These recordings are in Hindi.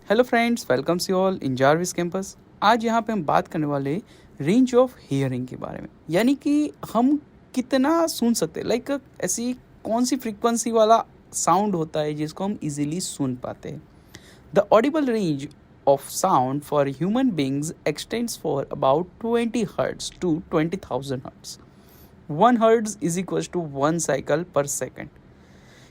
Hello friends, welcome you all in Jarvis campus. आज यहाँ पे हम बात करने वाले रेंज ऑफ हियरिंग के बारे में, यानी कि हम कितना सुन सकते हैं। ऐसी कौन सी फ्रीक्वेंसी वाला साउंड होता है जिसको हम इजीली सुन पाते हैं। The audible range of sound for human beings extends for about 20 hertz to 20,000 hertz. 1 hertz is equal to 1 cycle per second.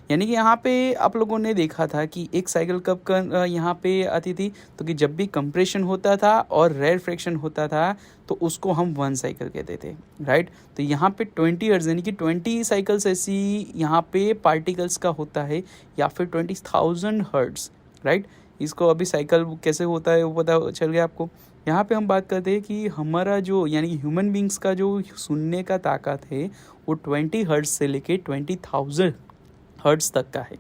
यानी कि यहाँ पे आप लोगों ने देखा था कि एक साइकिल कब यहाँ पे आती थी, तो कि जब भी कंप्रेशन होता था और रेरफेक्शन होता था तो उसको हम 1 साइकिल कहते थे, राइट। तो यहाँ पे 20 हर्ट्ज यानी कि 20 साइकिल्स ऐसी यहाँ पे पार्टिकल्स का होता है, या फिर 20,000 हर्ट्ज, राइट। इसको अभी साइकिल कैसे होता है वो पता चल गया आपको। यहाँ पे हम बात करते हैं कि हमारा जो यानी कि ह्यूमन बींग्स का जो सुनने का ताकत है वो 20 हर्ट्ज से लेके 20,000 हर्ट्ज तक का है।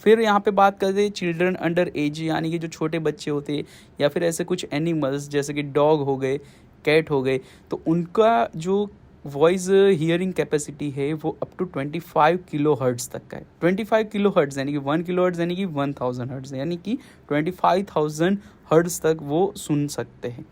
फिर यहाँ पे बात करते हैं चिल्ड्रन अंडर एज, यानी कि जो छोटे बच्चे होते हैं या फिर ऐसे कुछ एनिमल्स जैसे कि डॉग हो गए, कैट हो गए, तो उनका जो वॉइस हियरिंग कैपेसिटी है वो अप टू 25 किलो हर्ट्ज तक का है। 25 किलो हर्ट्ज यानी कि 1 किलो हर्ट्ज यानी कि 1000 हर्ट्ज, यानी कि 25,000 हर्ट्ज तक वो सुन सकते हैं।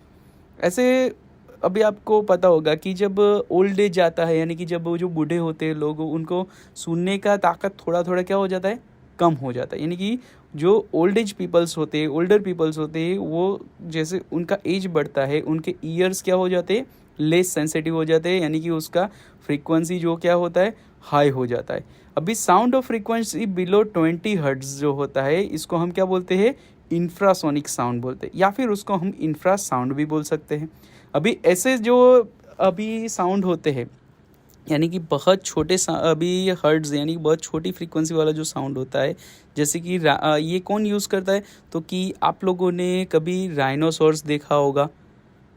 ऐसे अभी आपको पता होगा कि जब ओल्ड एज आता है, यानी कि जब वो जो बूढ़े होते हैं लोग, उनको सुनने का ताकत थोड़ा थोड़ा क्या हो जाता है, कम हो जाता है। यानी कि जो ओल्ड एज पीपल्स होते हैं, ओल्डर पीपल्स होते हैं, वो जैसे उनका एज बढ़ता है उनके ईयर्स क्या हो जाते हैं, लेस सेंसिटिव हो जाते हैं, यानी कि उसका फ्रीक्वेंसी जो क्या होता है, हाई हो जाता है। अभी sound of frequency below 20 hertz जो होता है, इसको हम क्या बोलते हैं, इंफ्रासोनिक साउंड बोलते हैं, या फिर उसको हम इंफ्रा साउंड भी बोल सकते हैं। अभी ऐसे जो अभी साउंड होते हैं, यानी कि बहुत छोटे अभी हर्ट्ज यानी बहुत छोटी फ्रीक्वेंसी वाला जो साउंड होता है, जैसे कि ये कौन यूज़ करता है, तो कि आप लोगों ने कभी राइनोसोर्स देखा होगा,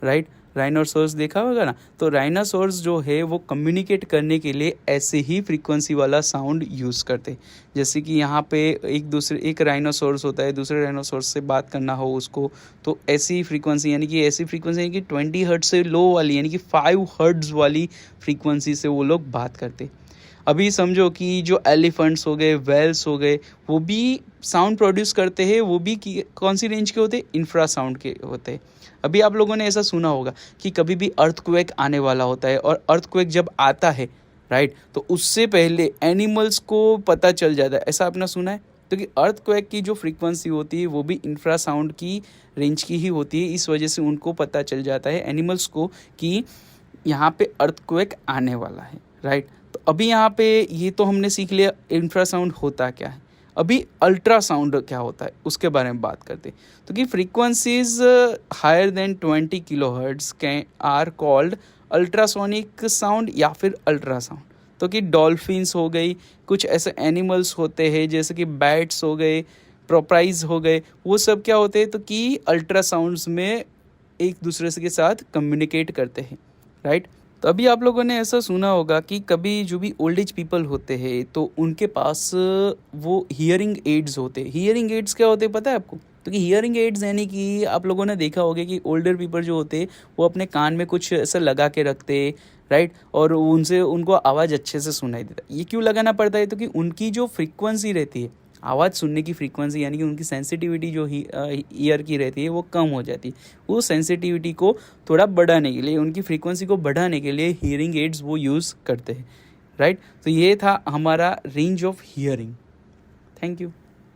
राइट। राइनोसोर्स देखा होगा ना, तो राइनोसोर्स जो है वो कम्युनिकेट करने के लिए ऐसे ही फ्रीक्वेंसी वाला साउंड यूज़ करते हैं। जैसे कि यहाँ पे एक राइनोसोर्स होता है, दूसरे राइनोसोर्स से बात करना हो उसको, तो ऐसी फ्रीक्वेंसी यानी कि 20 हर्ट्ज से लो वाली यानी कि 5 हर्ट्ज वाली फ्रीक्वेंसी से वो लोग बात करते। अभी समझो कि जो एलिफेंट्स हो गए, वेल्स हो गए, वो भी साउंड प्रोड्यूस करते हैं, वो भी कौन सी रेंज के होते हैं, इंफ्रा साउंड के होते हैं। अभी आप लोगों ने ऐसा सुना होगा कि कभी भी अर्थक्वेक आने वाला होता है, और अर्थक्वेक जब आता है, राइट, तो उससे पहले एनिमल्स को पता चल जाता है। ऐसा आपने सुना है, क्योंकि अर्थक्वेक की जो फ्रीक्वेंसी होती है वो भी इंफ्रा साउंड की रेंज की ही होती है। इस वजह से उनको पता चल जाता है एनिमल्स को कि यहाँ पे अर्थक्वेक आने वाला है, राइट। तो अभी यहाँ पे ये तो हमने सीख लिया इंफ्रासाउंड होता क्या है। अभी अल्ट्रासाउंड क्या होता है उसके बारे में बात करते हैं। तो कि frequencies higher than 20 kilo hertz can are called ultrasonic sound या फिर अल्ट्रासाउंड। तो कि डॉल्फिन्स हो गई, कुछ ऐसे एनिमल्स होते हैं जैसे कि बैट्स हो गए, प्रोप्राइज हो गए, वो सब क्या होते हैं, तो कि अल्ट्रासाउंड्स में एक दूसरे से के साथ कम्युनिकेट करते हैं, राइट। तो अभी आप लोगों ने ऐसा सुना होगा कि कभी जो भी ओल्ड एज पीपल होते हैं तो उनके पास वो हियरिंग एड्स होते हैं। हियरिंग एड्स क्या होते हैं पता है आपको, तो कि हियरिंग एड्स यानी कि आप लोगों ने देखा होगा कि ओल्डर पीपल जो होते हैं वो अपने कान में कुछ ऐसा लगा के रखते हैं, राइट, और उनसे उनको आवाज़ अच्छे से सुनाई देता है। ये क्यों लगाना पड़ता है, तो कि उनकी जो फ्रीक्वेंसी रहती है, आवाज़ सुनने की फ्रीक्वेंसी, यानी कि उनकी सेंसिटिविटी जो ईयर की रहती है वो कम हो जाती है। वो सेंसिटिविटी को थोड़ा बढ़ाने के लिए, उनकी फ्रीक्वेंसी को बढ़ाने के लिए हियरिंग एड्स वो यूज़ करते हैं, राइट। तो ये था हमारा range of hearing. Thank you.